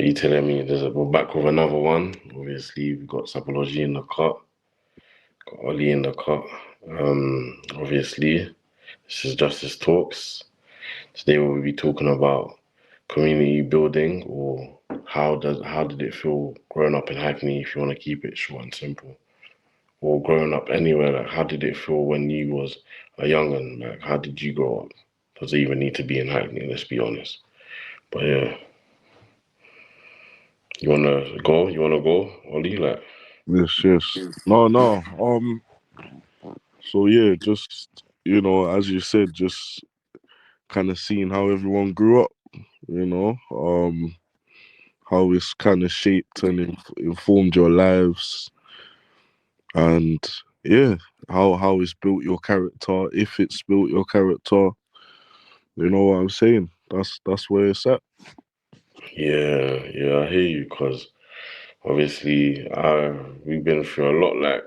you telling me we're back with another one? Obviously, we've got Sapology in the cut, got Ollie in the cut. Obviously, this is Justice Talks. Today we'll be talking about community building or how did it feel growing up in Hackney, if you want to keep it short and simple. Or growing up anywhere, like how did it feel when you was a young'un? Like how did you grow up? Does it even need to be in Hackney, let's be honest. But yeah, you wanna go? You wanna go, Ollie? Like Yes, yes. No, no. So yeah, just as you said, just kind of seeing how everyone grew up. You know, how it's kind of shaped and informed your lives, and yeah, how it's built your character. If it's built your character, you know what I'm saying. That's where it's at. yeah, I hear you, cause obviously, we've been through a lot. Like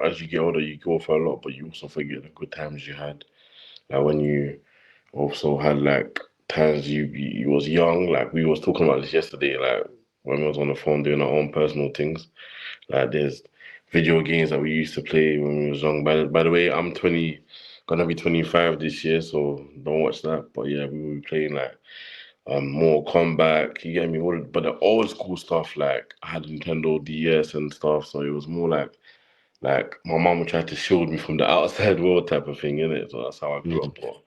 as you get older, you go through a lot, but you also forget the good times you had. Like when you also had like times you was young. Like we was talking about this yesterday. Like when we was on the phone doing our own personal things. Like there's video games that we used to play when we was young. By the way, I'm 20, gonna be 25 this year, so don't watch that. But yeah, we were playing like more comeback, you get me? But the old school stuff, like I had Nintendo DS and stuff, so it was more like my mom tried to shield me from the outside world type of thing, innit? So that's how I grew Mm. up. But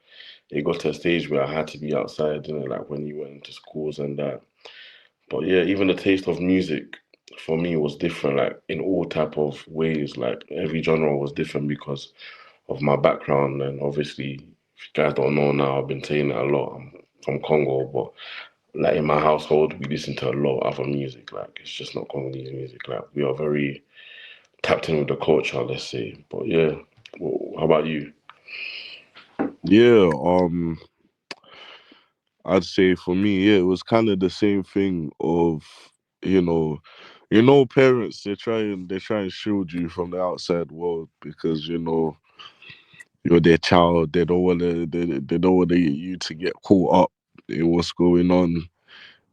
it got to a stage where I had to be outside, like when you went into schools and that. But yeah, even the taste of music for me was different, like in all type of ways. Like every genre was different because of my background. And obviously, if you guys don't know now, I've been saying it a lot. I'm from Congo, but like in my household, we listen to a lot of other music. Like it's just not Congolese music. Like we are very tapped in with the culture, let's say. But yeah, how about you? Yeah. I'd say for me, yeah, it was kind of the same thing of, you know, parents they try and shield you from the outside world because you're their child. They don't want you to get caught up in what's going on,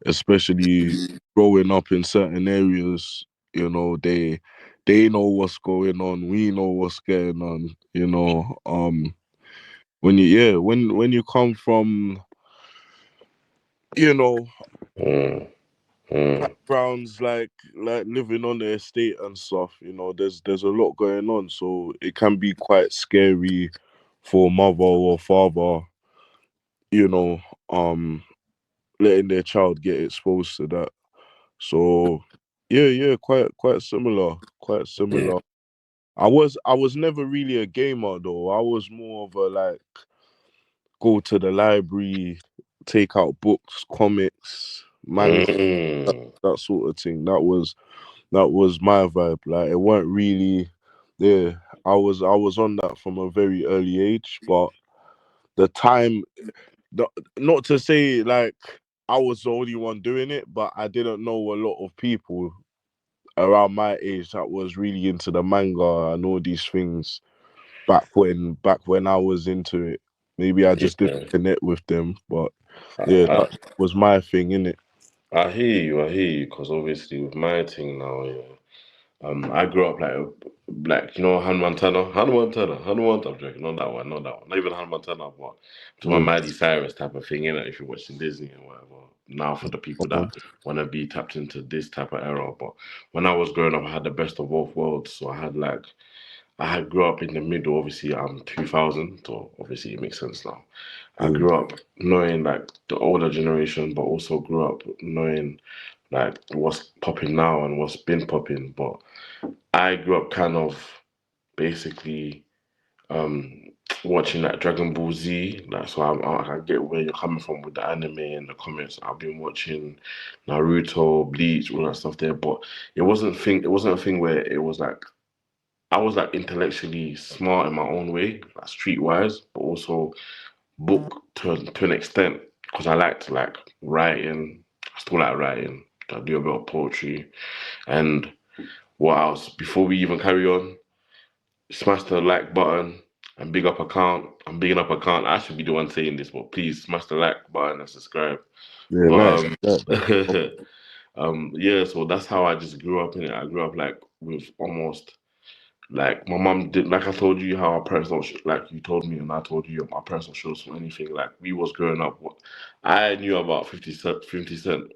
especially growing up in certain areas. They know what's going on. We know what's going on. When you come from you know Mm, mm, backgrounds like living on the estate and stuff, there's a lot going on, so it can be quite scary for mother or father, you know, um letting their child get exposed to that. So yeah, quite similar, quite yeah, similar. I was never really a gamer though. I was more of a like go to the library, take out books, comics, manga, mm, that sort of thing. That was my vibe. Like it weren't really yeah. I was on that from a very early age, but the time the, not to say like I was the only one doing it, but I didn't know a lot of people around my age that was really into the manga and all these things back when I was into it. Maybe I just didn't yeah. connect with them, but I, yeah, I, that was my thing, innit? I hear you, because obviously with my thing now, yeah. I grew up like Hannah Montana, I'm joking, not that one, not even Hannah Montana, but to my Mm. Miley Cyrus type of thing, if you're watching Disney or whatever. Now for the people that want to be tapped into this type of era, but when I was growing up, I had the best of both worlds. So I had grew up in the middle. Obviously, I'm 2000, so obviously it makes sense now. I Mm. grew up knowing like the older generation, but also grew up knowing like what's popping now and what's been popping. But I grew up kind of basically um watching like Dragon Ball Z. Like, so I get where you're coming from with the anime and the comics. I've been watching Naruto, Bleach, all that stuff there. But it wasn't a thing where it was like I was like intellectually smart in my own way, like streetwise, but also book to an extent because I liked like writing. I still like writing. I do a bit of poetry. And what else? Before we even carry on, smash the like button and big up account. I'm bigging up account. I should be the one saying this, but please smash the like button and subscribe. Yeah, But nice. Yeah, that's Yeah, so that's how I just grew up in it. I grew up like with almost like my mom did, like I told you how our parents don't like you told me and I told you my parents don't show us for anything. Like we was growing up, I knew about 50 Cent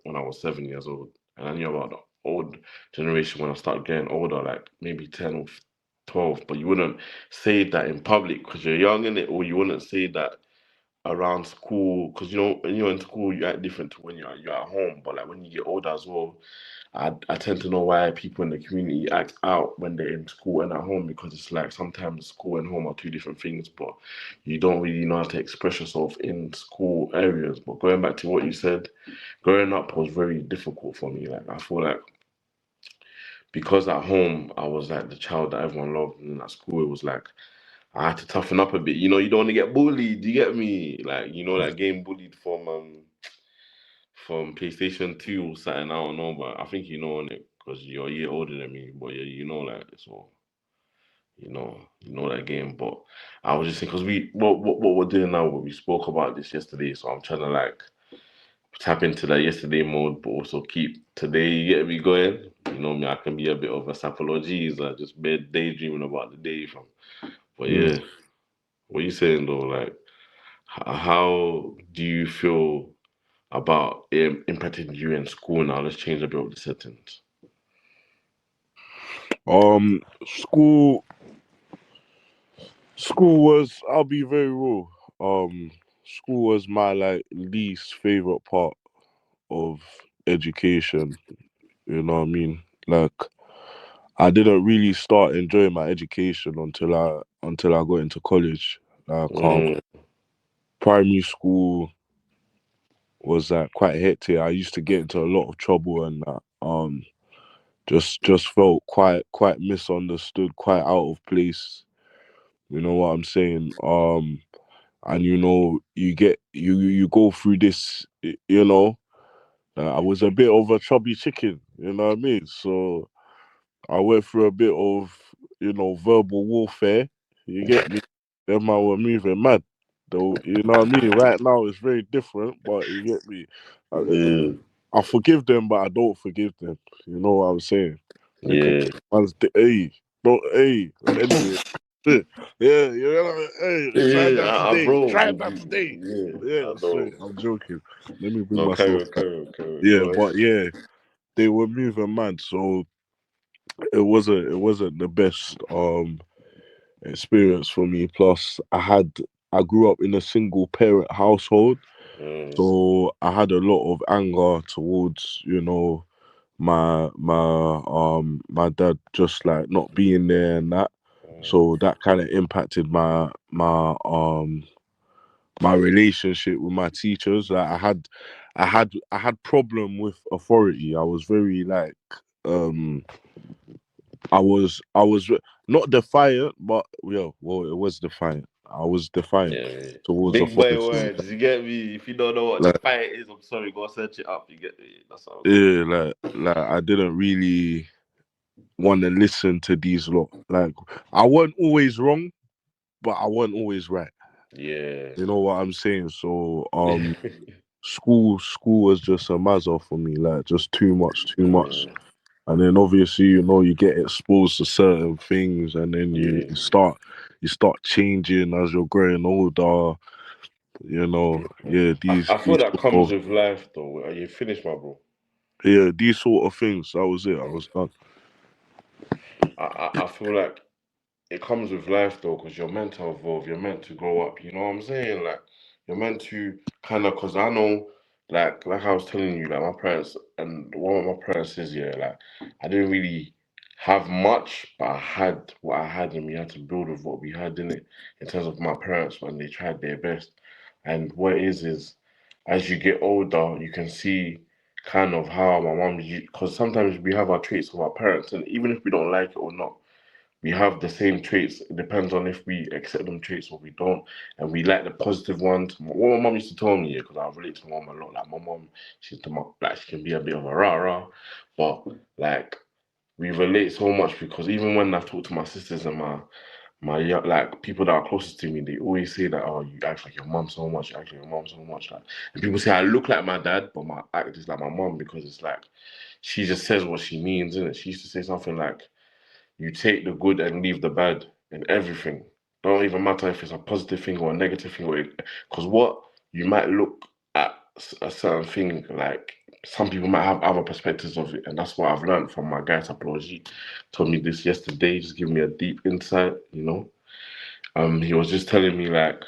when I was 7 years old, and I knew about the old generation when I started getting older, like maybe 10 or 12. But you wouldn't say that in public because you're young in it, or you wouldn't say that around school because when you're in school you act different to when you're at home. But like when you get older as well, I tend to know why people in the community act out when they're in school and at home because it's like sometimes school and home are two different things, but you don't really know how to express yourself in school areas. But going back to what you said, growing up was very difficult for me. Like I feel like because at home I was like the child that everyone loved, and at school it was like I had to toughen up a bit. You don't want to get bullied. You get me? Like that game bullied from PlayStation 2 or something. I don't know, but I think you know on it because you're a year older than me. But yeah, like so. You know that game. But I was just saying because what we're doing now. We spoke about this yesterday, so I'm trying to like tap into that yesterday mode, but also keep today. You get me going. You know me. I can be a bit of a sapology. I just bed daydreaming about the day from. But Mm. yeah, what you saying though? Like, how do you feel about it impacting you in school now? Let's change a bit of the settings. School school was, I'll be very real. School was my like least favorite part of education. You know what I mean? Like I didn't really start enjoying my education until I got into college. Like Mm, primary school was like quite hectic. I used to get into a lot of trouble and that. Just felt quite misunderstood, quite out of place. You know what I'm saying? And you go through this. I was a bit of a chubby chicken. You know what I mean? So I went through a bit of verbal warfare. You get me? Them I were moving mad. Though you know what I mean. Right now it's very different, but you get me. I, yeah, I forgive them, but I don't forgive them. You know what I'm saying? Because yeah, hey, don't hey. Anyway, yeah, you know, hey, try yeah. that today. Bro, Try that today. yeah, Yeah, I so know. I'm joking. Let me bring No, myself carry on, back. carry on, carry on. Yeah, Go but yeah, they were moving mad, so it wasn't the best experience for me. Plus, I grew up in a single parent household, ahead. so I had a lot of anger towards my dad just like not being there and that. Mm, So that kind of impacted my relationship with my teachers. Like I had problem with authority. I was very like um I was not defiant, but yeah, well, it was defiant. I was defiant yeah. towards Big boy authority. words, you get me? If you don't know what the Like fight is, I'm sorry, go search it up. You get me? That's what I'm saying. yeah, like I didn't really want to listen to these lot. Like I wasn't always wrong, but I wasn't always right. Yeah. You know what I'm saying? So school was just a mazza for me, like just too much, too much. Mm, And then obviously, you get exposed to certain things and then you, yeah. you start you start changing as you're growing older, yeah, I feel these that sort comes of with life, though. Are you finished, my bro? yeah, these sort of things. That was it. I was done. I feel like it comes with life though, because you're meant to evolve, you're meant to grow up. You know what I'm saying? Like you're meant to kind of, because I know, like I was telling you, like my parents and one of my parents is yeah, like I didn't really have much, but I had what I had, and we had to build with what we had in it. In terms of my parents, when they tried their best, and what it is as you get older, you can see kind of how my mom, because sometimes we have our traits of our parents, and even if we don't like it or not we have the same traits. It depends on if we accept them traits or we don't. And we like the positive ones. What my mom used to tell me, yeah, because I relate to my mom a lot. Like my mom, like she can be a bit of a rah rah, but like we relate so much because even when I've talked to my sisters and like people that are closest to me, they always say that, oh, you act like your mom so much, you act like your mom so much. Like, and people say I look like my dad, but my act is like my mom because it's like she just says what she means, innit? She used to say something like, you take the good and leave the bad in everything. Don't even matter if it's a positive thing or a negative thing, because what you might look at a certain thing like some people might have other perspectives of it, and that's what I've learned from my guy Sapology. Told me this yesterday, just giving me a deep insight. He was just telling me like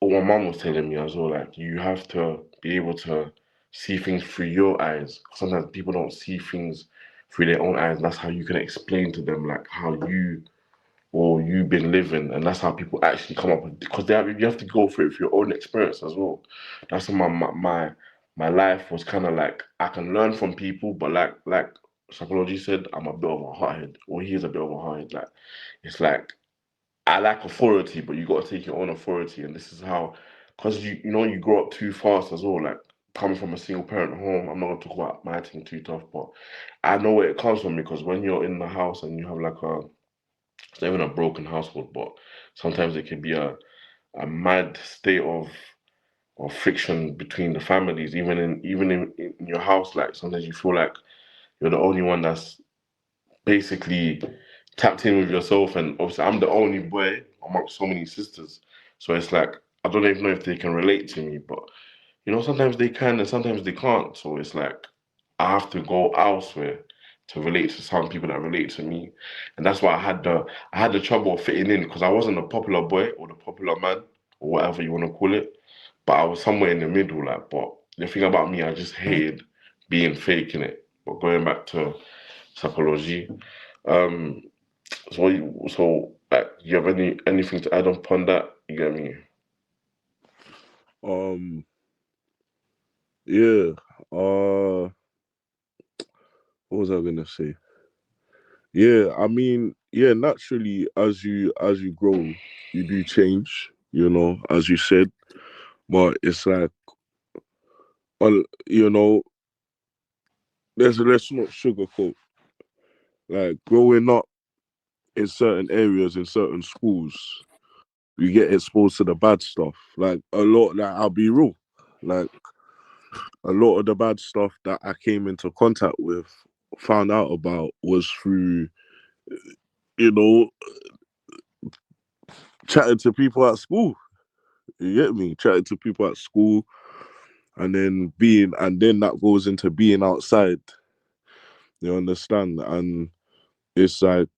what my mom was telling me as well. Like you have to be able to see things through your eyes. Sometimes people don't see things through their own eyes, and that's how you can explain to them like how you've been living, and that's how people actually come up with because you have to go through it for your own experience as well. That's what my life was kind of like. I can learn from people, but like psychology said, I'm a bit of a hothead, or he is a bit of a hothead. Like it's like I like authority, but you got to take your own authority, and this is how, because you grow up too fast as well. Like coming from a single parent home, I'm not gonna talk about my thing too tough, but I know where it comes from because when you're in the house and you have like it's not even a broken household, but sometimes it can be a mad state of friction between the families, even in your house. Like sometimes you feel like you're the only one that's basically tapped in with yourself, and obviously I'm the only boy amongst so many sisters. So it's like I don't even know if they can relate to me, but sometimes they can and sometimes they can't. So it's like I have to go elsewhere to relate to some people that relate to me, and that's why I had the trouble of fitting in because I wasn't a popular boy or the popular man or whatever you want to call it, but I was somewhere in the middle. Like, but the thing about me, I just hated being fake in it. But going back to psychology, um, you have anything to add upon that? You get me? Um, yeah. What was I gonna say? Yeah, I mean, yeah, naturally as you grow, you do change, as you said. But it's like, well, let's not sugarcoat. Like growing up in certain areas, in certain schools, you get exposed to the bad stuff. Like a lot, like I'll be real. Like a lot of the bad stuff that I came into contact with, found out about was through, you know, chatting to people at school. You get me? Chatting to people at school and then that goes into being outside. You understand? And it's like,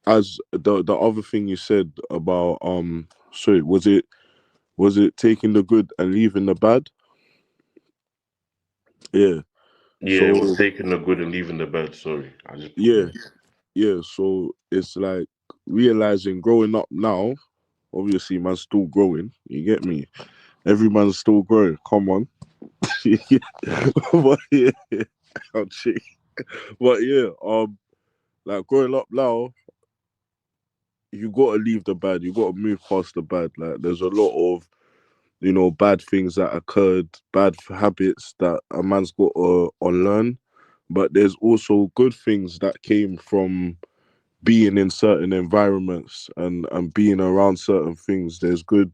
as the other thing you said about sorry, was it taking the good and leaving the bad? Yeah. Yeah, it was So taking the good and leaving the bad. Sorry, I just put yeah, that. yeah. So it's like realizing growing up now. Obviously, man's still growing. You get me? Every man's still growing. Come on. But yeah, I'll check. But yeah, like growing up now, you gotta leave the bad. You gotta move past the bad. Like there's a lot of bad things that occurred, bad habits that a man's got to unlearn. But there's also good things that came from being in certain environments and being around certain things. There's good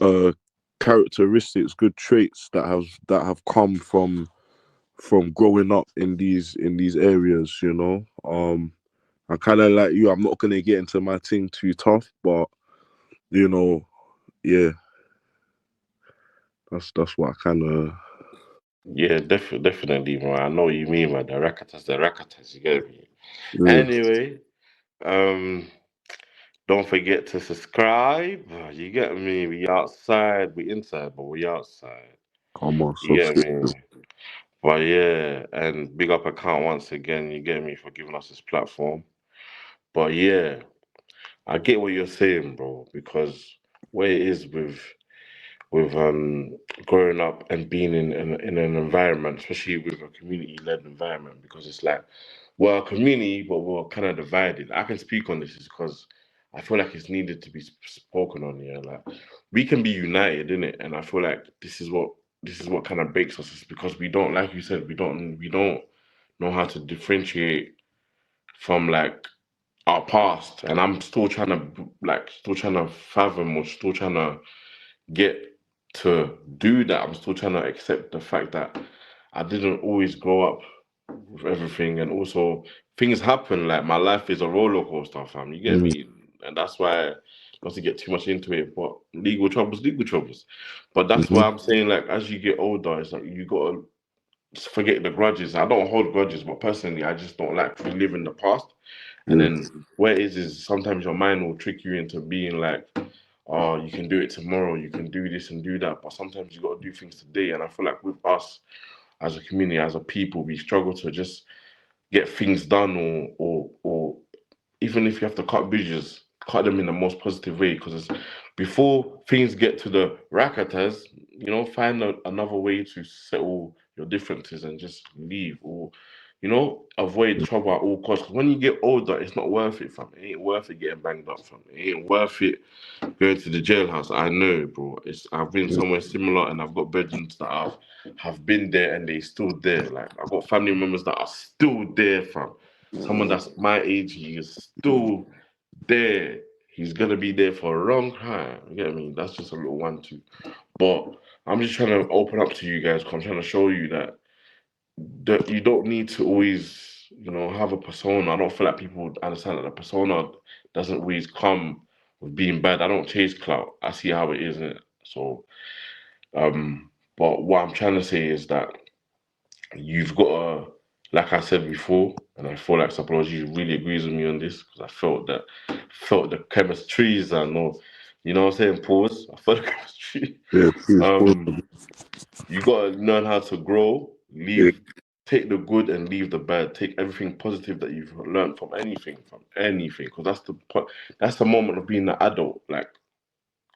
uh characteristics, good traits that have come from growing up in these areas. I kind of like you. I'm not gonna get into my thing too tough, but you know, yeah, that's what I kind of. Yeah, definitely, man. I know what you mean, man. The rakatas. You get me? Yeah. Anyway, um, don't forget to subscribe. You get me? We outside, we inside, but we outside. Come on, You get subscribe. me? But yeah, and big up account once again. You get me for giving us this platform. But yeah, I get what you're saying, bro. Because where it is with growing up and being in an environment, especially with a community led environment, because it's like we're a community, but we're kind of divided. I can speak on this is because I feel like it's needed to be spoken on here. Like we can be united in it, and I feel like this is what kind of breaks us. Is because we don't, like you said, we don't know how to differentiate from like our past, and I'm still trying to still trying to fathom or still trying to get to do that. I'm still trying to accept the fact that I didn't always grow up with everything, and also things happen. Like my life is a roller coaster, fam. You get Mm, me? And that's why not to get too much into it, but legal troubles, legal troubles. But that's mhm, why I'm saying, like, as you get older, it's like you gotta forget the grudges. I don't hold grudges, but personally, I just don't like reliving the past. And yeah, then where it is sometimes your mind will trick you into being like, oh, you can do it tomorrow, you can do this and do that. But sometimes you got to do things today. And I feel like with us as a community, as a people, we struggle to just get things done, or even if you have to cut bridges, cut them in the most positive way. Because before things get to the racketas, find another way to settle your differences and just leave, or avoid trouble at all costs. Because when you get older, it's not worth it, fam. It ain't worth it getting banged up, fam. It ain't worth it going to the jailhouse. I know, bro. I've been yeah, somewhere similar, and I've got brethren that have been there, and they still there. Like I've got family members that are still there, fam. Someone that's my age, he is still there. He's gonna be there for a long time. You get me? That's just a little one too. But I'm just trying to open up to you guys. 'Cause I'm trying to show you that you don't need to always, have a persona. I don't feel like people understand that the persona doesn't always come with being bad. I don't chase clout. I see how it is, innit? So, but what I'm trying to say is that you've got to, like I said before, and I feel like psychology really agrees with me on this because I felt the chemistries. I know, what I'm saying. Pause. I felt the chemistry. yeah, please, pause. Um, you gotta learn how to grow, Yeah, take the good and leave the bad. Take everything positive that you've learned from anything, because that's the moment of being an adult. Like,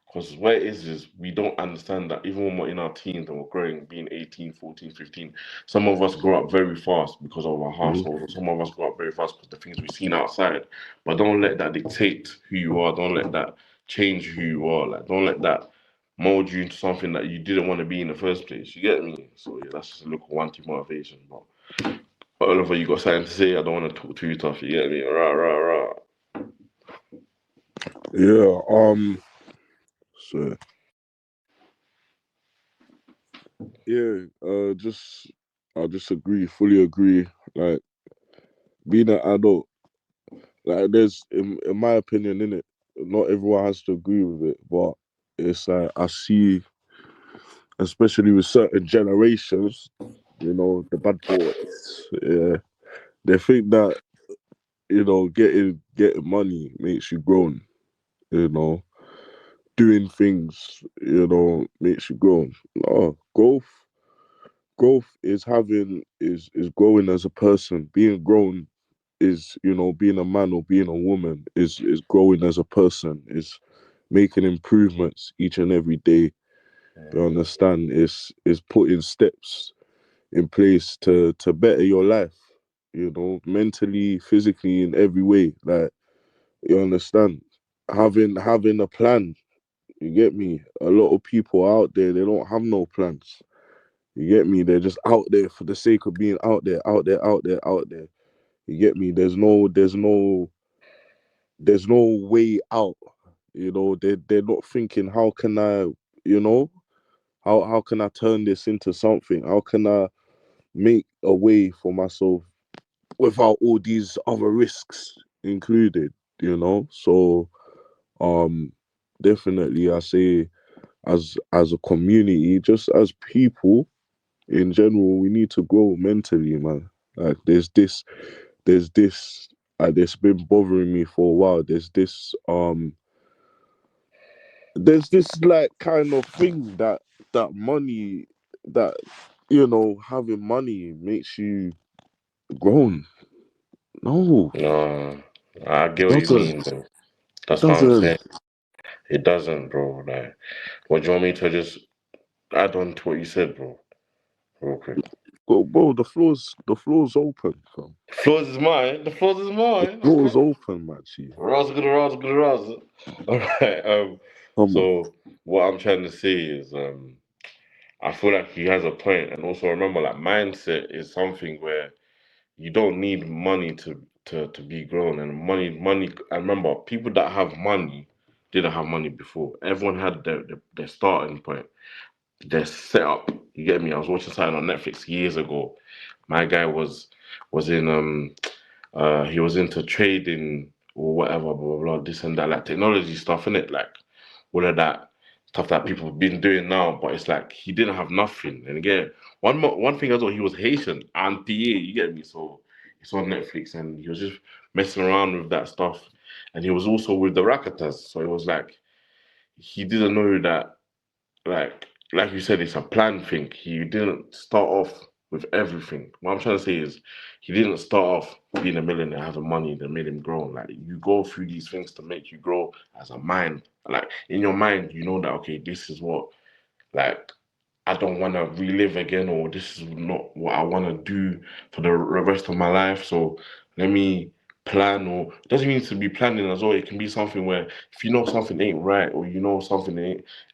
because where it is we don't understand that even when we're in our teens and we're growing, being 18, 14, 15, some of us grow up very fast because of our mhm, household, or some of us grow up very fast because the things we've seen outside. But don't let that dictate who you are. Don't let that change who you are. Like, don't let that mold you into something that you didn't want to be in the first place. You get me? So yeah, that's just a little one-two motivation. But Oliver, you got something to say? I don't want to talk too tough. You get me? Rah rah rah. yeah. So yeah, just I just agree, fully agree. Like being an adult, like there's in my opinion, in it, not everyone has to agree with it, but it's like I see, especially with certain generations, the bad boys, yeah, they think that getting money makes you grown, you know, doing things, makes you grown. No, growth is is growing as a person. Being grown is being a man or being a woman is growing as a person, is making improvements each and every day. You understand? Is putting steps in place to better your life, mentally, physically, in every way. Like, you understand? Having a plan. You get me? A lot of people out there, they don't have no plans. You get me? They're just out there for the sake of being out there, out there, out there, out there. You get me? There's no way out. They're not thinking, how can I, you know, how can I turn this into something? How can I make a way for myself without all these other risks included? So um, definitely, I say, as a community, just as people in general, we need to grow mentally, man. Like there's this that's been bothering me for a while. There's this like kind of thing that money that having money makes you grown. No, No, I it get what you doesn't. mean, though. It That's what I'm doesn't. saying. It doesn't, bro. Like, what do you want me to just add on to what you said, bro? Real quick. Go, bro. The floor's open, fam. Floors is mine. The floors is The mine. floor's Okay. open, Machi. Raz, good Raz, good Raz. All right. Come on. So what I'm trying to say is, I feel like he has a point, and also remember, like, mindset is something where you don't need money to be grown, and money. I remember people that have money didn't have money before. Everyone had their starting point, their setup. You get me? I was watching something on Netflix years ago. My guy was in he was into trading or whatever, blah blah blah, this and that, like technology stuff in it, like all of that stuff that people have been doing now. But it's like he didn't have nothing. And again, one thing as well, he was Haitian, Auntie, you get me? So it's on Netflix, and he was just messing around with that stuff. And he was also with the Rakatas, so it was like he didn't know that, like you said, it's a plan thing. He didn't start off with everything. What I'm trying to say is he didn't start off being a millionaire, having money that made him grow. Like you go through these things to make you grow as a mind. Like in your mind, you know that okay, this is what, like, I don't want to relive again, or this is not what I want to do for the rest of my life. So let me plan, or it doesn't mean to be planning as well. It can be something where if you know something ain't right, or you know something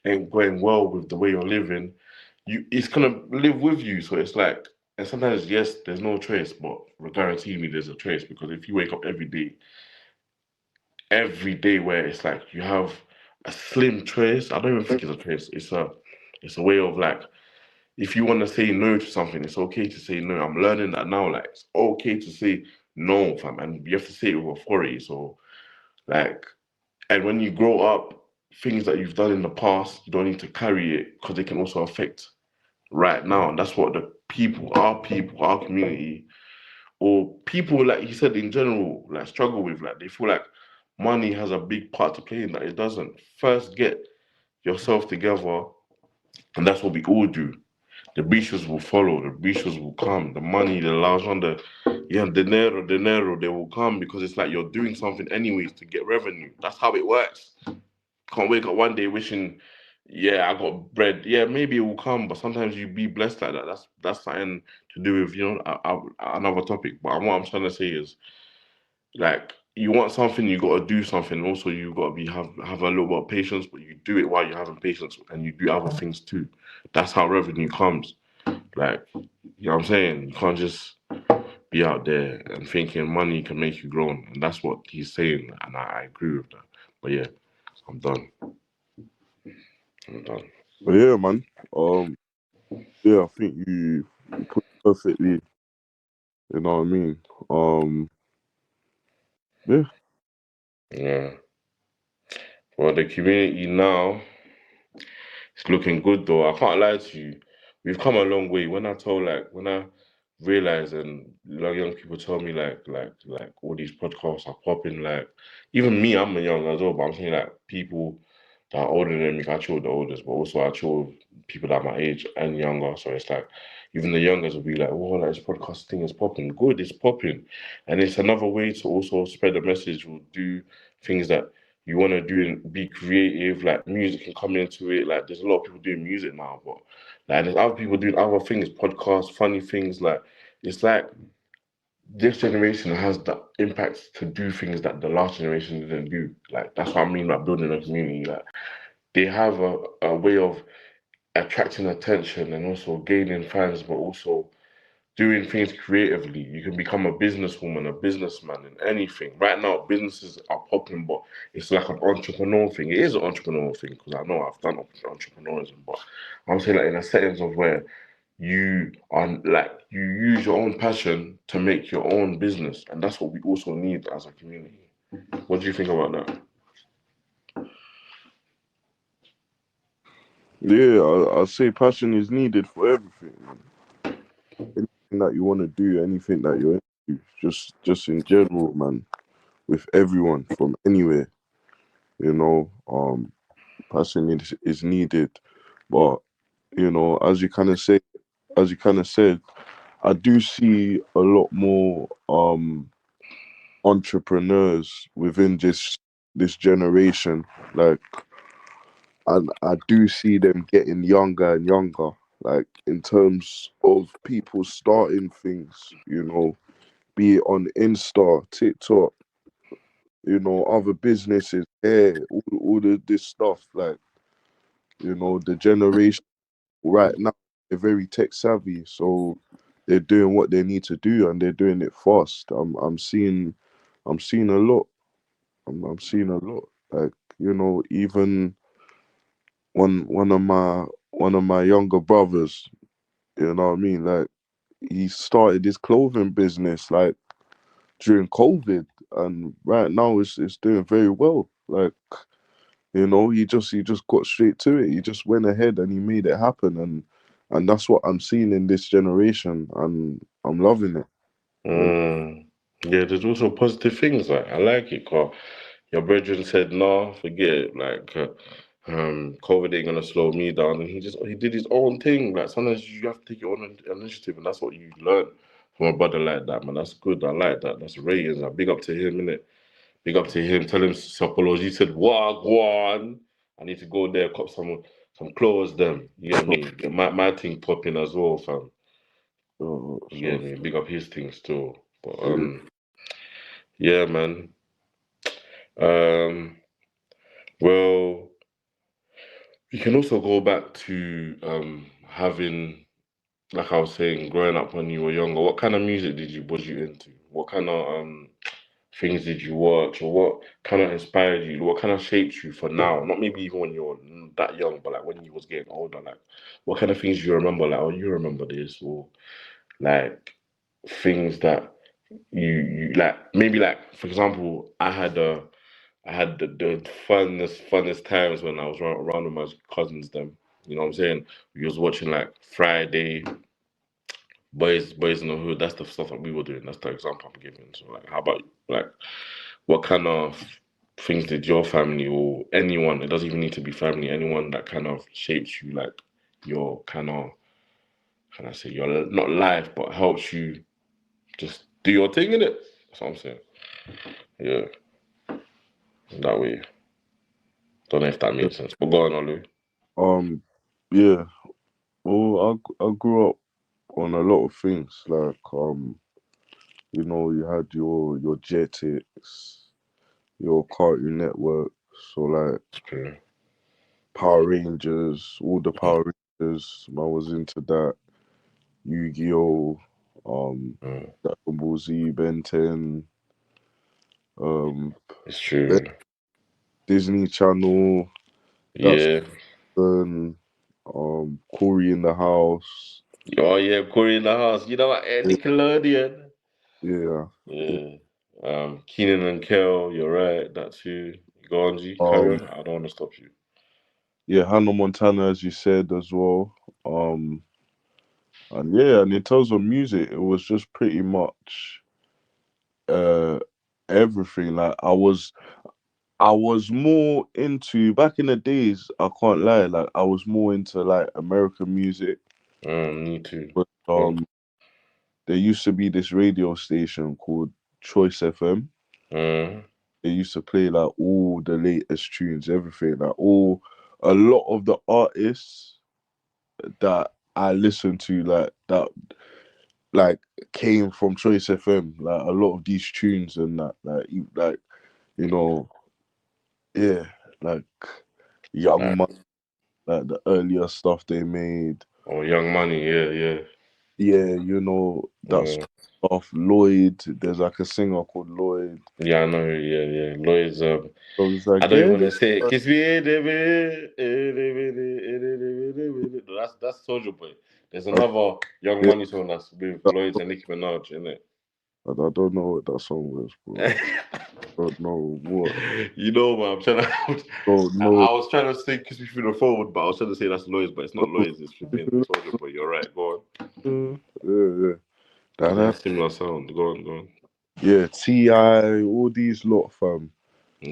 ain't going well with the way you're living, it's gonna live with you. So it's like, and sometimes yes, there's no choice, but guarantee me there's a choice, because if you wake up every day where it's like you have a slim choice, I don't even think it's a choice. It's a way of like, if you want to say no to something, it's okay to say no. I'm learning that now. Like it's okay to say no, fam, and you have to say it with authority. So like, and when you grow up, things that you've done in the past, you don't need to carry it, because it can also affect right now. And that's what the people, our community, or people like you said in general, like struggle with. Like they feel like money has a big part to play in that. It doesn't. First, get yourself together, and that's what we all do. The bichos will follow, the bichos will come, the money, the l'argent, yeah, dinero, they will come, because it's like you're doing something anyways to get revenue. That's how it works. Can't wake up one day wishing, yeah, I got bread. Yeah, maybe it will come, but sometimes you be blessed like that. That's something to do with, another topic. But what I'm trying to say is, like, you want something, you got to do something. Also, you got to have a little bit of patience, but you do it while you're having patience, and you do other things too. That's how revenue comes. Like, you know what I'm saying? You can't just be out there and thinking money can make you grow. And that's what he's saying. And I agree with that. But yeah, I'm done. I'm done. But yeah, man. Yeah, I think you put it perfectly. You know what I mean? Yeah. Yeah. Well, the community now, it's looking good though. I can't lie to you. We've come a long way. When I realize, and like young people tell me like all these podcasts are popping, like even me, I'm a young as well, but I'm saying like people that are older than me, I chill with the oldest, but also I chill with people that are my age and younger. So it's like even the youngers will be like, "Oh, like this podcast thing is popping. Good, it's popping." And it's another way to also spread the message. We'll do things that you want to do and be creative, like music can come into it. Like there's a lot of people doing music now, but like there's other people doing other things, podcasts, funny things. Like it's like this generation has the impact to do things that the last generation didn't do. Like that's what I mean by building a community. Like they have a way of attracting attention and also gaining fans, but also doing things creatively. You can become a businesswoman, a businessman, in anything. Right now, businesses are popping, but it's like an entrepreneur thing. It is an entrepreneur thing, because I know I've done entrepreneurism, but I'm saying like in a settings of where you are like you use your own passion to make your own business, and that's what we also need as a community. What do you think about that? Yeah, I say passion is needed for everything, man. Anything that you want to do, anything that you're into, just in general, man, with everyone from anywhere, you know, passion is needed. But, as you kind of say, as you kind of said, I do see a lot more entrepreneurs within this generation. Like, and I do see them getting younger and younger. Like in terms of people starting things, be it on Insta, TikTok, other businesses, all of this stuff. Like, the generation right now, they're very tech savvy, so they're doing what they need to do and they're doing it fast. I'm seeing I'm seeing a lot. I'm seeing a lot. Like, even one of my younger brothers, you know what I mean? Like, he started his clothing business like during COVID, and right now it's doing very well. Like, he just got straight to it. He just went ahead and he made it happen, and that's what I'm seeing in this generation, and I'm loving it. Mm. Yeah, there's also positive things. Like I like it, cause your brethren said, "No, forget it." Like, COVID ain't gonna slow me down, and he did his own thing. Like sometimes you have to take your own initiative, and that's what you learn from a brother like that, man. That's good. I like that. That's ratings. Like, big up to him, innit? Big up to him. Tell him Sapology said, "Wagwan." I need to go there, cop some clothes. Them, you get me? Get my thing popping as well, fam. You So, get me? Big up his things too. But yeah. yeah, man. Um, well, we can also go back to having, like I was saying, growing up when you were younger. What kind of music was you into? What kind of things did you watch, or what kind of inspired you? What kind of shaped you for now? Not maybe even when you were that young, but like when you was getting older. Like, what kind of things you remember? Like, oh, you remember this, or like things that you like. Maybe like, for example, I had the funnest times when I was around with my cousins. Them, you know what I'm saying? We was watching like Friday, Boys in the Hood. That's the stuff that we were doing. That's the example I'm giving. So like, how about like, what kind of things did your family or anyone? It doesn't even need to be family. Anyone that kind of shapes you, like your kind of, can I say, your not life, but helps you just do your thing in it. That's what I'm saying. Yeah, that way. Don't know if that Yeah. makes sense. But go on, Olu. Um, yeah. Well, I grew up on a lot of things. Like, you had your Jetix, your Cartoon Network, so like Okay. Power Rangers, all the Power Rangers. I was into that. Yu-Gi-Oh, Mm, Dragon Ball Z, Ben 10, um, it's true. Disney Channel. That's Yeah. Corey in the House. Oh yeah, Corey in the house. You know what? Yeah, Nickelodeon. yeah. Yeah. Yeah. Keenan and Kel. You're right. That's who. Go on, G. Carry Um, on. I don't want to stop you. yeah, Hannah Montana, as you said as well. And yeah, and in terms of music, it was just pretty much uh everything. Like, I was more into back in the days. I can't lie. Like, I was more into like American music. Me too. But Go there used to be this radio station called Choice FM. on. They used to play like all the latest tunes, everything. Like, a lot of the artists that I listened to, like came from Choice FM. Like, a lot of these tunes and that, you know, yeah, like Young Like, Money, like the earlier stuff they made. oh, Young Money. Yeah, yeah. Yeah, that Uh, stuff. Lloyd, there's like a singer called Lloyd. yeah, I know. Yeah, yeah. Lloyd's. So it's I like, don't even yeah, want to say it. Kiss me, that's Soldier Boy. There's I, another Young yeah, Money song that's with I, Lloyd and Nicki Minaj in it. I don't know what that song was, bro. Don't know what. You know, man. I'm trying to. Don't I know. was trying to say "Kiss Me Through the Phone," but I was trying to say that's Lloyd's, but it's not Lloyd's. It's flipping Soldier Boy. You're right. Go on. Yeah, yeah. Because they That, have similar sound. Go on, go on. yeah, Ti, all these lot, fam.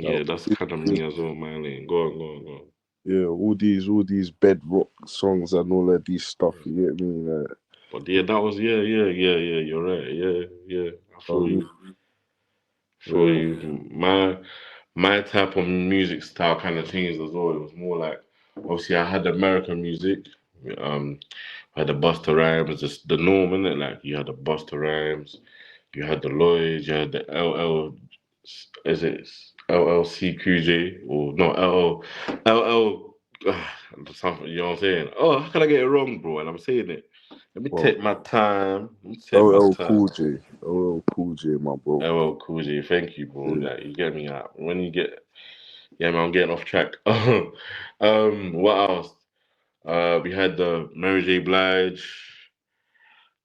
Like, Yeah, that's kind of me as well, man. Go on, go on, go on. yeah, all these bedrock songs and all of these stuff. You get me? Like, But yeah, that was yeah. You're right. Yeah, yeah. I I feel mean, you. Feel yeah, you. My type of music style kind of changed as well. It was more like, obviously I had American music. Um, I had the Busta Rhymes, just the norm, innit? Like you had the Busta Rhymes, you had the Lloyds, you had the LL, is it LLCQJ or no LL, something? You know what I'm saying? Oh, how can I get it wrong, bro? And I'm saying it. Let me Well, take my time. Let me take my LL time. Cool J. LL Cool J, my bro. Oh, cool, J. Thank you, bro. Yeah. Like, you get me out. When you get, yeah, man, I'm getting off track. What else? We had the Mary J. Blige.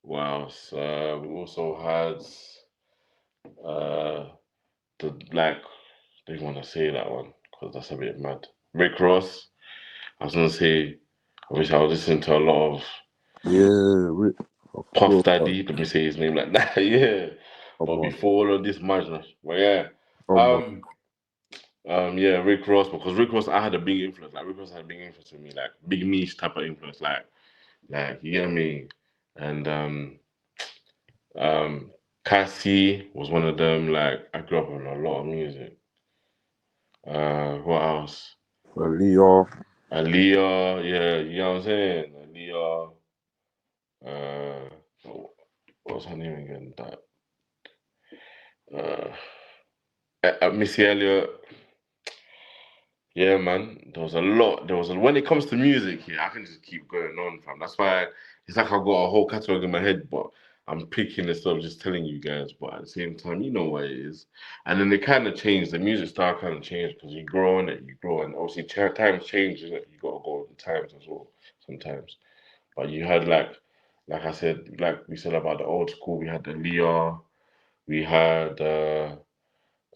What else? We also had uh the like. I didn't want to say that one because that's a bit mad. Rick Ross. I was gonna say. Obviously, I was listening to a lot of Yeah, Rick. I Puff forgot about Daddy. Let me say his name like that. Yeah. come But on. before all of this madness, well, yeah. Come on. Um, yeah, Rick Ross, because Rick Ross, I had a big influence. Like Rick Ross had a big influence on me, like big niche type of influence. Like you get me. And um, Cassie was one of them. Like I grew up on a lot of music. What else? Leo. Aaliyah, yeah, you know what I'm saying? Aaliyah. Uh, what was her name again? That uh, Missy Elliott. Yeah, man. There was a lot. When it comes to music, yeah, I can just keep going on, fam. That's why it's like I've got a whole catalog in my head, but I'm picking this up, just telling you guys. But at the same time, you know what it is. And then they kind of changed. The music style kind of changed because you grow on it, you grow, and obviously times change, isn't it? You got to go with the times as well sometimes. But you had like I said, like we said about the old school. We had the Leah. We had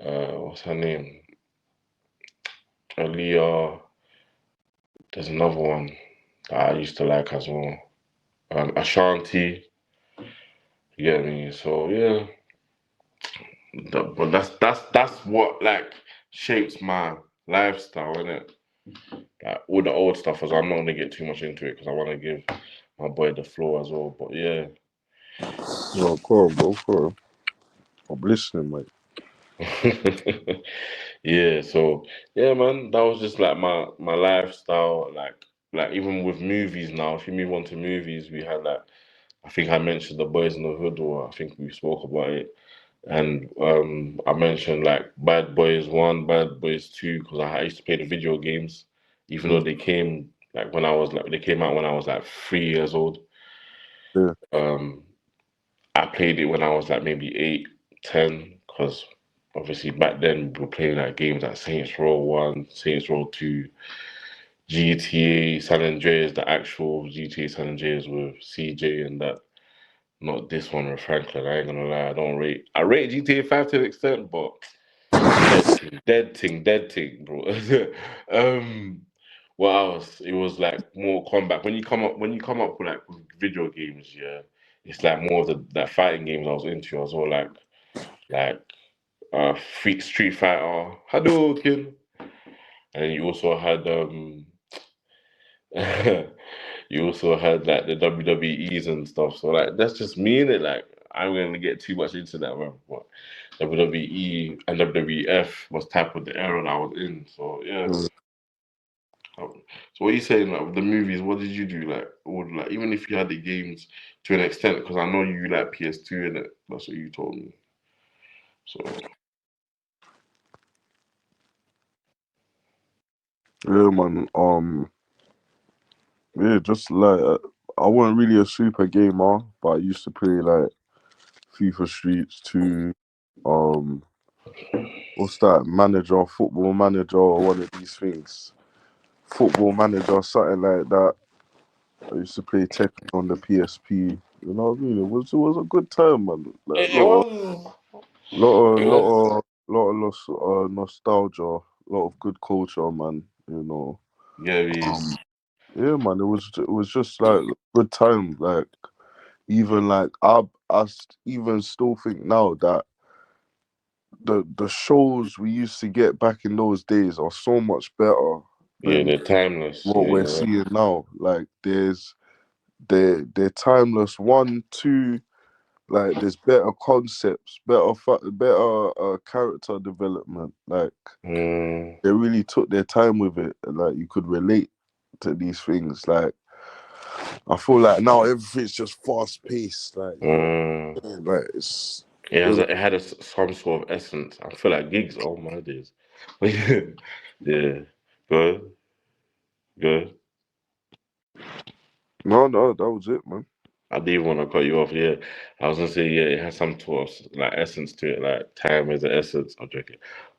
what's her name? Leah. There's another one that I used to like as well. Ashanti, you get me? So yeah, but that's what like shapes my lifestyle, innit? Like all the old stuff, as I'm not gonna get too much into it because I want to give my boy the floor as well. But yeah, No, go on, bro. Go on. I'm listening, mate. yeah. So yeah, man, that was just like my lifestyle. Like even with movies now, if you move on to movies, we had like I think I mentioned the Boys in the Hood, or I think we spoke about it. And I mentioned like Bad Boys One, Bad Boys Two, because I used to play the video games, even though Mm, they came like when I was like they came out when I was like 3 years old. yeah. Um, I played it when I was like maybe 8, 10, because obviously back then we were playing like games like Saints Row One, Saints Row Two, GTA San Andreas, the actual GTA San Andreas with CJ and that. Not this one with Franklin. I ain't gonna lie. I rate GTA 5 to an extent, but dead thing, bro. What else? It was like more combat. When you come up with like with video games, yeah, it's like more of the that fighting games I was into as well, like Street Fighter, Hadouken, and then you also had you also had like the WWEs and stuff. So like that's just me in it. Like I'm gonna get too much into that, man. But WWE and WWF was type of the era that I was in. So yeah. Mm. So what are you saying like with the movies? What did you do like? Or like even if you had the games to an extent, because I know you like PS2 in it. That's what you told me. So Yeah, man. Yeah, just like I wasn't really a super gamer, but I used to play like FIFA Streets 2. Um, what's that? Manager, Football Manager, or one of these things. Football Manager, something like that. I used to play Tekken on the PSP. You know what I mean? It was a good time, man. Like it was. It was. nostalgia, lot of good culture, man. You know. Yeah, we. Yeah, man. It was just like good time. Like even like even still think now that the shows we used to get back in those days are so much better Yeah, than they're timeless. what Yeah, we're you're right. seeing now. Like they're timeless. One, two, like there's better concepts, better character development. Like Mm, they really took their time with it, and like you could relate to these things. Like I feel like now everything's just fast paced. Like you know, mm. like it's It had some sort of essence. I feel like gigs. Oh my days. Yeah. Good. Good. no, that was it, man. I didn't even want to cut you off. Yeah, I was gonna say yeah, it has some sort of like essence to it. Like time is the essence. I'm joking,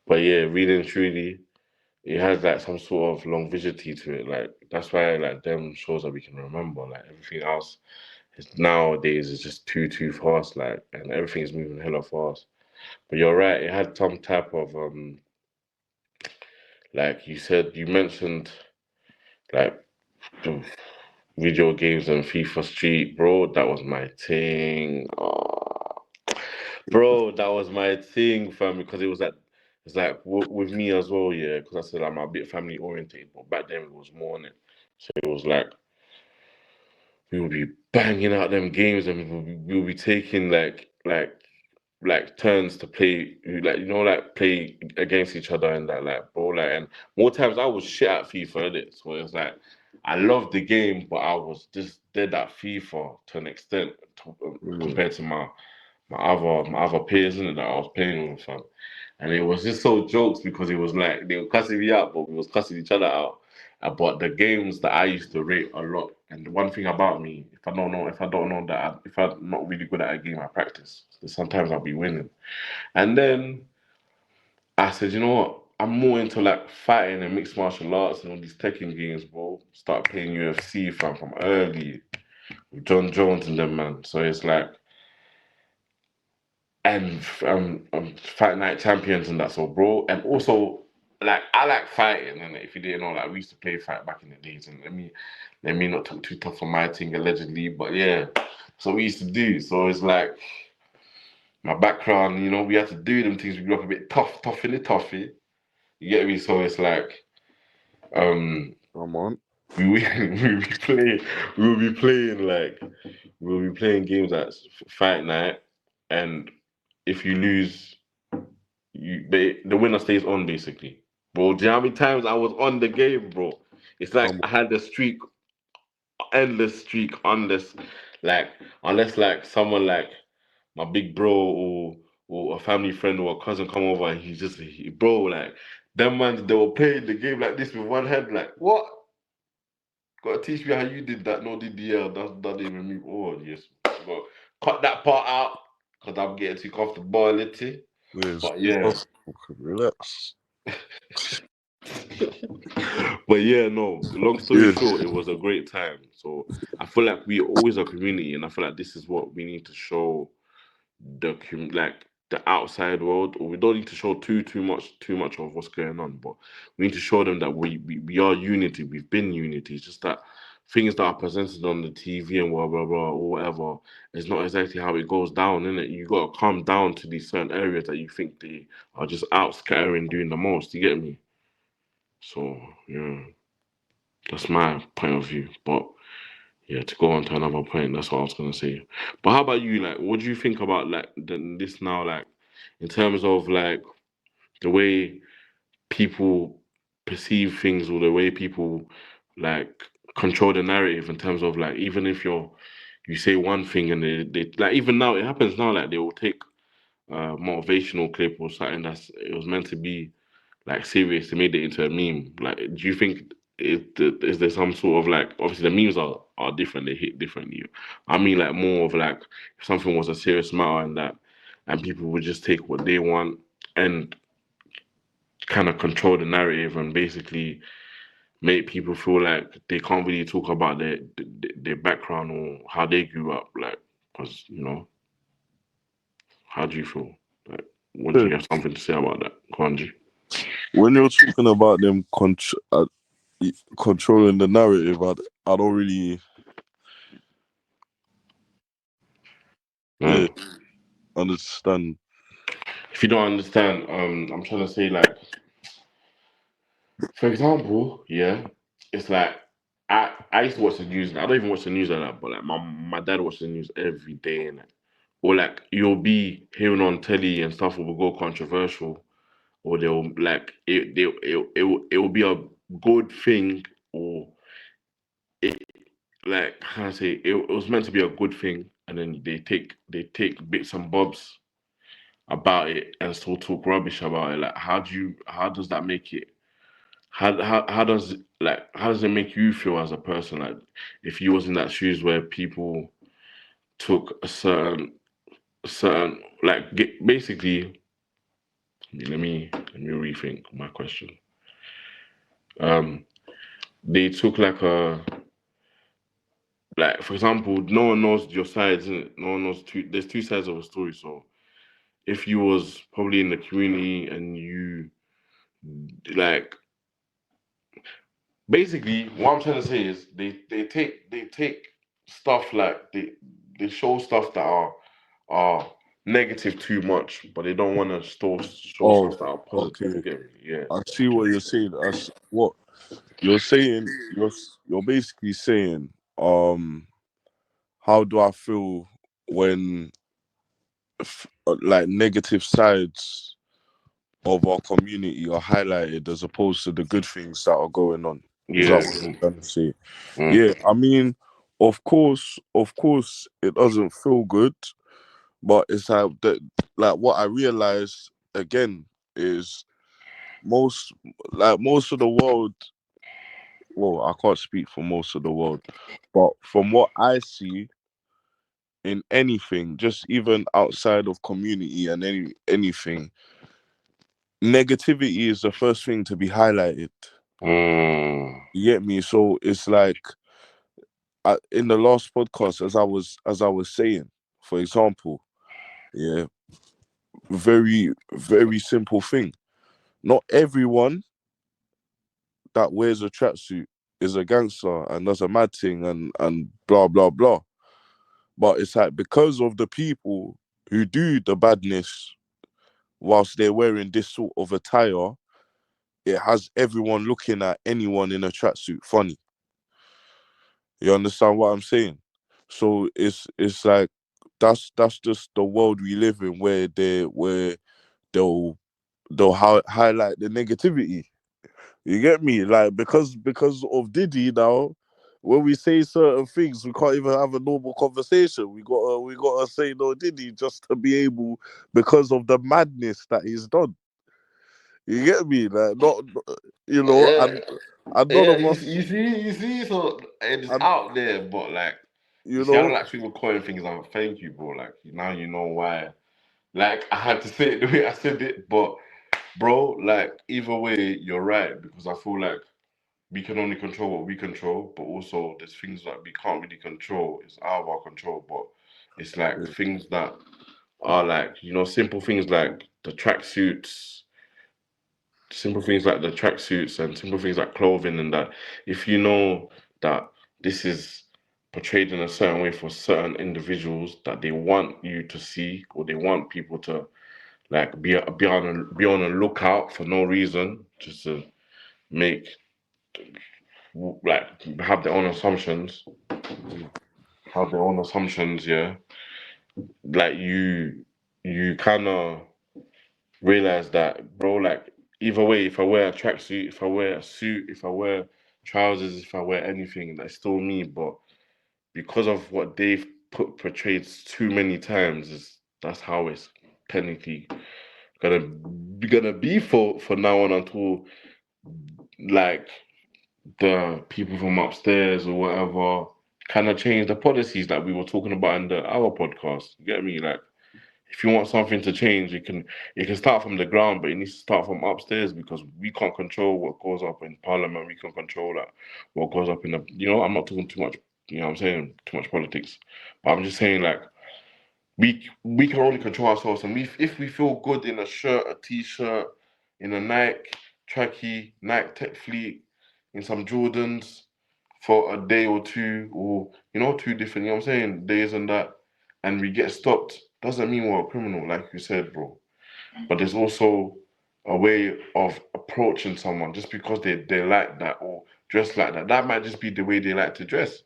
but yeah, really and truly, it has like some sort of longevity to it. Like that's why like them shows that we can remember. Like everything else is nowadays is just too fast. Like and everything's moving hella fast. But you're right. It had some type of like you mentioned like the video games and FIFA Street, bro. That was my thing. Oh, bro, that was my thing, fam. Because it's like with me as well, yeah. Because I said I'm a bit family oriented, but back then it was more on it. So it was like we would be banging out them games, and we would be taking like turns to play, like like play against each other and that, like bro, like and more times I was shit at FIFA, innit? So it's like I loved the game, but I was just dead at FIFA to an extent Yeah. compared to my other peers, innit, that I was playing with, fam. And it was just so jokes because it was like they were cussing me out, but we was cussing each other out. But the games that I used to rate a lot, and the one thing about me, if I don't know that, if I'm not really good at a game, I practice. So sometimes I'll be winning. And then I said, you know what? I'm more into like fighting and mixed martial arts and all these Tekken games, bro. Start playing UFC from early with John Jones and them, man. So it's like and Fight Night Champions and that. So, bro, and also like I like fighting, and if you didn't know, like we used to play fight back in the days. And let me not talk too tough on my thing allegedly, but yeah, so we used to do. So it's like my background, we had to do them things. We grew up a bit tough in the toughy. You get me? So it's like um Come on. we be playing we'll be playing like we'll be playing games at fight night, and if you lose, the winner stays on basically. Bro, do you know how many times I was on the game, bro? It's like Come I had the streak, endless streak, like unless like someone like my big bro or a family friend or a cousin come over and bro, like them man, they were playing the game like this with one hand, like what? Gotta teach me how you did that, no DDL. That's that didn't even move. Oh yes. But cut that part out because I'm getting too comfortable a little. on. Yes. But yeah. Relax. But yeah, no. Long story Yeah. short, it was a great time. So I feel like we always a community, and I feel like this is what we need to show like the outside world, or we don't need to show too much of what's going on, but we need to show them that we are unity. We've been unity. It's just that things that are presented on the TV and blah blah blah or whatever is not exactly how it goes down, innit? You gotta come down to these certain areas that you think they are just out scattering doing the most. You get me? So yeah, that's my point of view. But yeah, to go on to another point, that's what I was gonna say. But how about you? Like, what do you think about like this now? Like, in terms of like the way people perceive things or the way people like control the narrative in terms of like even if you say one thing and they like even now it happens now like they will take a motivational clip or something that's it was meant to be like serious to make it into a meme. Like, do you think is there some sort of like obviously the memes are different, they hit differently. I mean like more of like if something was a serious matter and that and people would just take what they want and kind of control the narrative and basically make people feel like they can't really talk about their background or how they grew up, like because how do you feel? Like, what do Yeah. you have something to say about that, Kwanji? When you're talking about them controlling the narrative, I don't really yeah Mm. understand. If you don't understand, I'm trying to say like, for example, yeah, it's like I used to watch the news. And I don't even watch the news like that, but like my dad watches the news every day, and or like you'll be hearing on telly and stuff will go controversial, or they'll like it will be a good thing, or it like how can I say it was meant to be a good thing, and then they take bits and bobs about it and still talk rubbish about it. Like how does that make it? How does it make you feel as a person? Like if you was in that shoes where people took a certain like basically. Let me rethink my question. Um, they took like for example, no one knows your sides, innit? No one knows two. There's two sides of a story. So if you was probably in the community and you like basically what I'm trying to say is they take stuff like they show stuff that are negative too much, but they don't want to show Oh, stuff that are positive. You okay. get me? Yeah. I see what you're saying. That's what you're saying. You're basically saying, how do I feel when like negative sides of our community are highlighted as opposed to the good things that are going on? Is that Yeah. what you're trying to say? Mm. Yeah, I mean, of course, it doesn't feel good, but it's like that. Like what I realized again is most, like most of the world. Well, I can't speak for most of the world, but from what I see in anything, just even outside of community and anything, negativity is the first thing to be highlighted. Mm. You get me? So it's like in the last podcast, as I was saying, for example, yeah, very simple thing. Not everyone that wears a tracksuit is a gangster and does a mad thing and blah blah blah. But it's like because of the people who do the badness whilst they're wearing this sort of attire, it has everyone looking at anyone in a tracksuit funny. You understand what I'm saying? So it's like that's just the world we live in where they'll highlight the negativity. You get me? Like because of Diddy now, when we say certain things, we can't even have a normal conversation. We gotta say no Diddy just to be able because of the madness that he's done. You get me? Like not Yeah. and none Yeah, of us you see, so it's and out there, but like, you you see, I don't know like people calling things out. Thank you, bro. Like, now you know why. Like, I had to say it the way I said it, but bro, like, either way, you're right because I feel like we can only control what we control, but also there's things that we can't really control. It's out of our control, but it's like things that are like, simple things like the tracksuits, simple things like the tracksuits and simple things like clothing and that if you know that this is portrayed in a certain way for certain individuals that they want you to see or they want people to like be on a lookout for no reason just to make like have their own assumptions, yeah, like you kind of realize that, bro, like either way, if I wear a tracksuit, if I wear a suit, if I wear trousers, if I wear anything, that's still me. But because of what they've portrayed too many times, that's how it's technically gonna be for now on until like the people from upstairs or whatever kind of change the policies that we were talking about in the our podcast. You get me? Like if you want something to change, it can start from the ground, but it needs to start from upstairs because we can't control what goes up in parliament. We can control that what goes up in the. I'm not talking too much. I'm saying too much politics, but I'm just saying like we can only control ourselves, and if we feel good in a shirt, a t-shirt, in a Nike tracky, Nike Tech Fleet, in some Jordans for a day or two, or two different, you know what I'm saying, days and that, and we get stopped, doesn't mean we're a criminal, like you said, bro. But there's also a way of approaching someone just because they like that or dress like that. That might just be the way they like to dress.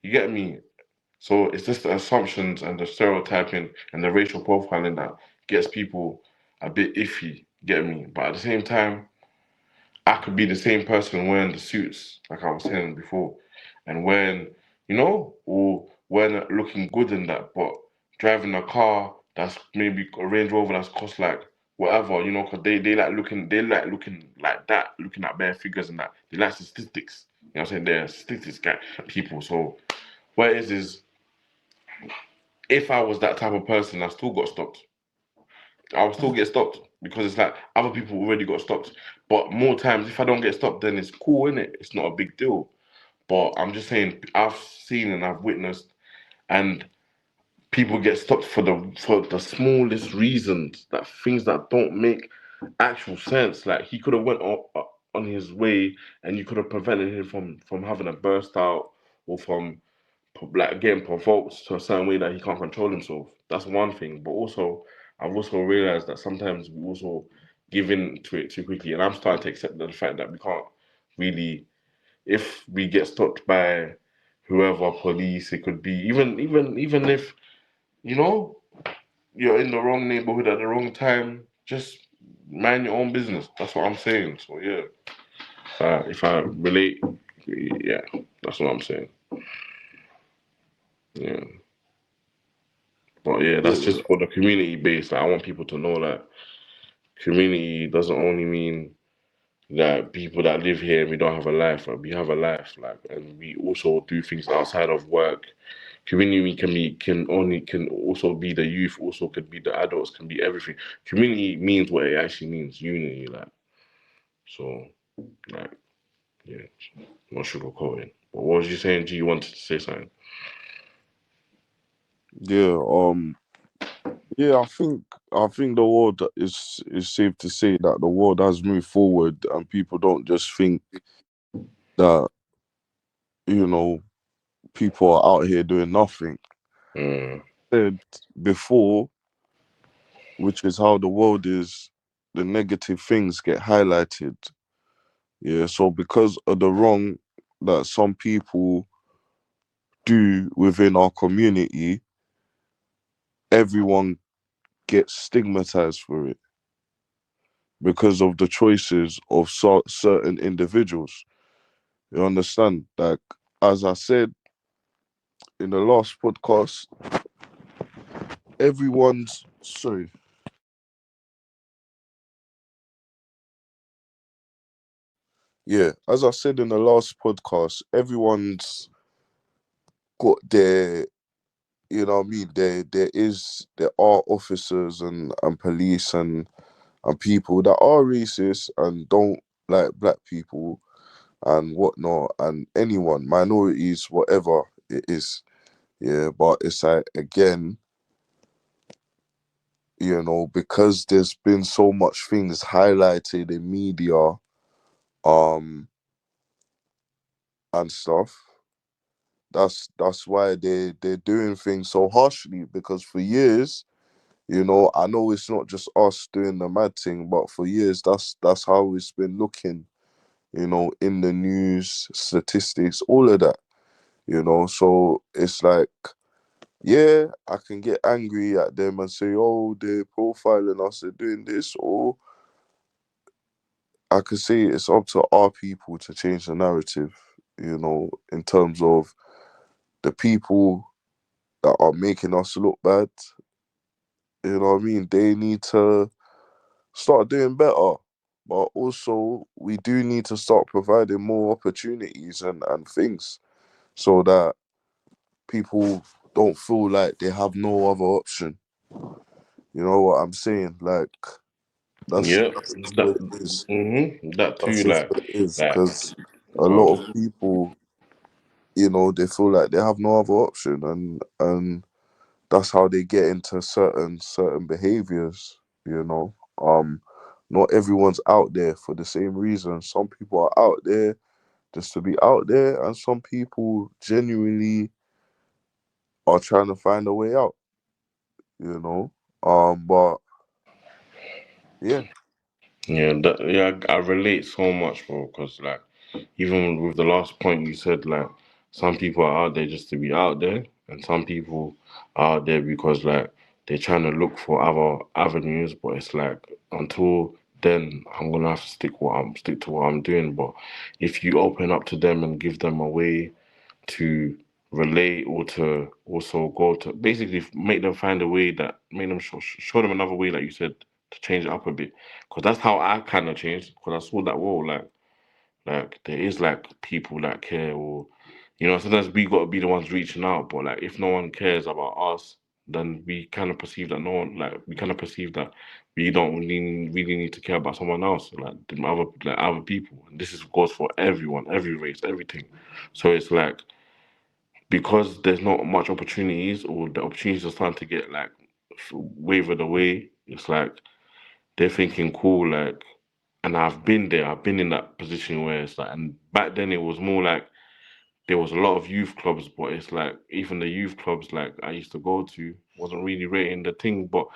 You get me? So it's just the assumptions and the stereotyping and the racial profiling that gets people a bit iffy. Get me? But at the same time, I could be the same person wearing the suits, like I was saying before, and or wearing looking good in that, but driving a car that's maybe a Range Rover that's cost like whatever, because they like looking like that, looking at bare figures and that. They like statistics. You know what I'm saying? They're statistics guy people. So what it is if I was that type of person, I still got stopped. I will still get stopped because it's like other people already got stopped. But more times, if I don't get stopped, then it's cool, innit? It's not a big deal. But I'm just saying, I've seen and I've witnessed, and people get stopped for the smallest reasons, that things that don't make actual sense. Like he could have went on his way, and you could have prevented him from having a burst out or from like getting provoked to a certain way that he can't control himself. That's one thing. But also, I've also realized that sometimes we also give in to it too quickly, and I'm starting to accept the fact that we can't really, if we get stopped by whoever, police, it could be even if you know you're in the wrong neighborhood at the wrong time, just mind your own business. That's what I'm saying. So yeah, if I relate, yeah, that's what I'm saying. Yeah. But yeah, that's Yeah, just for the community base. Like, I want people to know that community doesn't only mean that people that live here and we don't have a life. Like, we have a life, like, and we also do things outside of work. Community can also be the youth, also could be the adults, can be everything. Community means what it actually means, unity, like. So, like, yeah, no sugarcoating. But what was you saying? G, you wanted to say something? yeah, yeah. I think the world is safe to say that the world has moved forward, and people don't just think that you know people are out here doing nothing. Mm, Said before, which is how the world is, the negative things get highlighted. Yeah, so because of the wrong that some people do within our community, everyone gets stigmatized for it because of the choices of certain individuals. You understand? Like, as I said in the last podcast, everyone's sorry. Yeah, as I said in the last podcast, everyone's got their, you know what I mean? There are officers and police and people that are racist and don't like black people and whatnot, and anyone, minorities, whatever it is. Yeah, but it's like, again, because there's been so much things highlighted in media, um, and stuff. That's why they're doing things so harshly. Because for years, I know it's not just us doing the mad thing, but for years, that's how it's been looking. In the news, statistics, all of that. So it's like, yeah, I can get angry at them and say, oh, they're profiling us, they're doing this, or I could say it's up to our people to change the narrative, in terms of the people that are making us look bad. You know what I mean? They need to start doing better. But also, we do need to start providing more opportunities and things so that people don't feel like they have no other option. You know what I'm saying? Like, yeah, that's just what that, it is. that That's too, just what it is. like, Because a lot of go. people, they feel like they have no other option, and that's how they get into certain behaviors. You know, not everyone's out there for the same reason. Some people are out there just to be out there, and some people genuinely are trying to find a way out. You know, but yeah, Yeah, I relate so much, bro. Because like, even with the last point you said, like, some people are out there just to be out there, and some people are out there because like they're trying to look for other avenues. But it's like, until then, I'm gonna have to stick to what I'm doing. But if you open up to them and give them a way to relate, or to also go to basically make them find a way, that make them show them another way, like you said, to change it up a bit. Because that's how I kind of changed. Because I saw that, whoa, like there is like people that care, or sometimes we got to be the ones reaching out. But like, if no one cares about us, then we kind of perceive that no one, like, we kind of perceive that we don't really need to care about someone else, like other people. And this is goes for everyone, every race, everything. So it's like, because there's not much opportunities, or the opportunities are starting to get like wavered away. It's like they're thinking, cool, like, and I've been there. I've been in that position where it's like, and back then it was more like there was a lot of youth clubs, but it's like even the youth clubs like I used to go to wasn't really rating the thing, but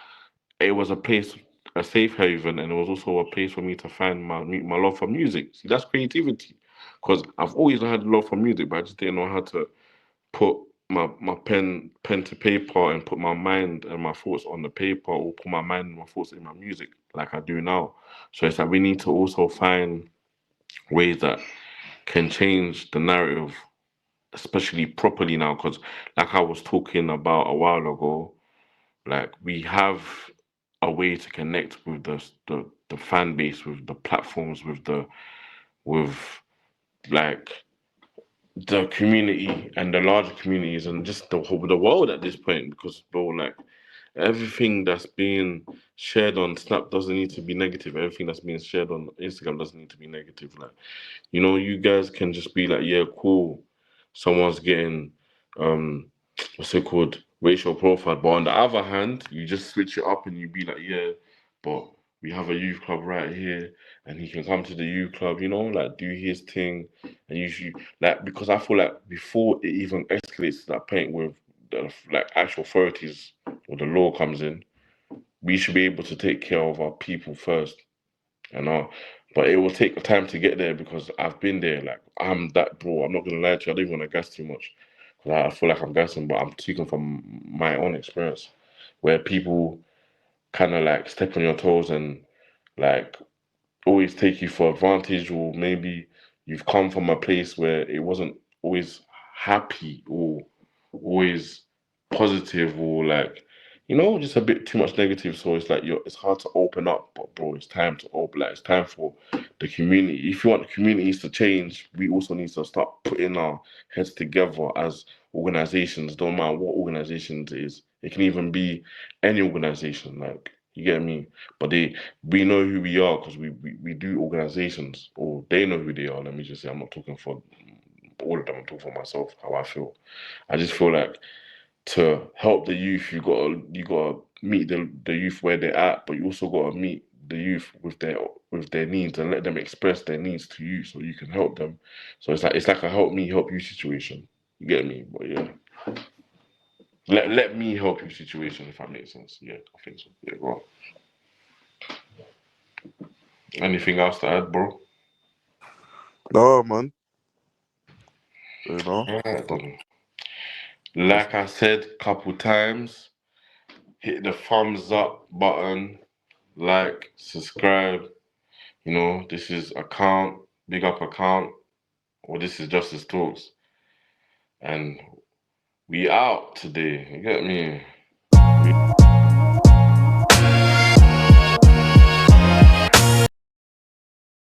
it was a place, a safe haven, and it was also a place for me to find my love for music. See, that's creativity, because I've always had love for music, but I just didn't know how to put my pen to paper and put my mind and my thoughts on the paper, or put my mind and my thoughts in my music like I do now. So it's like we need to also find ways that can change the narrative, especially properly now, because like I was talking about a while ago, like we have a way to connect with the fan base, with the platforms, with like the community and the larger communities, and just the world at this point, because bro, like, everything that's being shared on Snap doesn't need to be negative. Everything that's being shared on Instagram doesn't need to be negative. Like, you guys can just be like, yeah, cool, someone's getting what's it called, racial profile, but on the other hand, you just switch it up and you be like, yeah, but we have a youth club right here, and he can come to the youth club, like, do his thing. And usually, like, because I feel like before it even escalates to that point with the like actual authorities or the law comes in, we should be able to take care of our people first. And but it will take time to get there, because I've been there. Like, I'm that bro. I'm not gonna lie to you. I don't even want to gas too much. I feel like I'm gassing, but I'm speaking from my own experience, where people kind of like step on your toes and like always take you for advantage, or maybe you've come from a place where it wasn't always happy, or always positive, or like, just a bit too much negative. So it's like it's hard to open up. But bro, it's time to open. Like, it's time for the community. If you want the communities to change, we also need to start putting our heads together as organizations. Don't matter what organizations it is. It can even be any organization. Like, you get me? But we know who we are, because we do organizations, or they know who they are. Let me just say, I'm not talking for all of them. I'm talking for myself, how I feel. I just feel like, to help the youth, you gotta meet the youth where they're at, but you also gotta meet the youth with their needs, and let them express their needs to you, so you can help them. So it's like a help me help you situation. You get me? But yeah, let me help you situation, if that makes sense. Yeah, I think so. Yeah, go on. Anything else to add, bro? No, man. You know. Alright then. Like I said, couple times, hit the thumbs up button, like, subscribe. This is account, big up account, or this is Justice Talks, and we out today. You get me?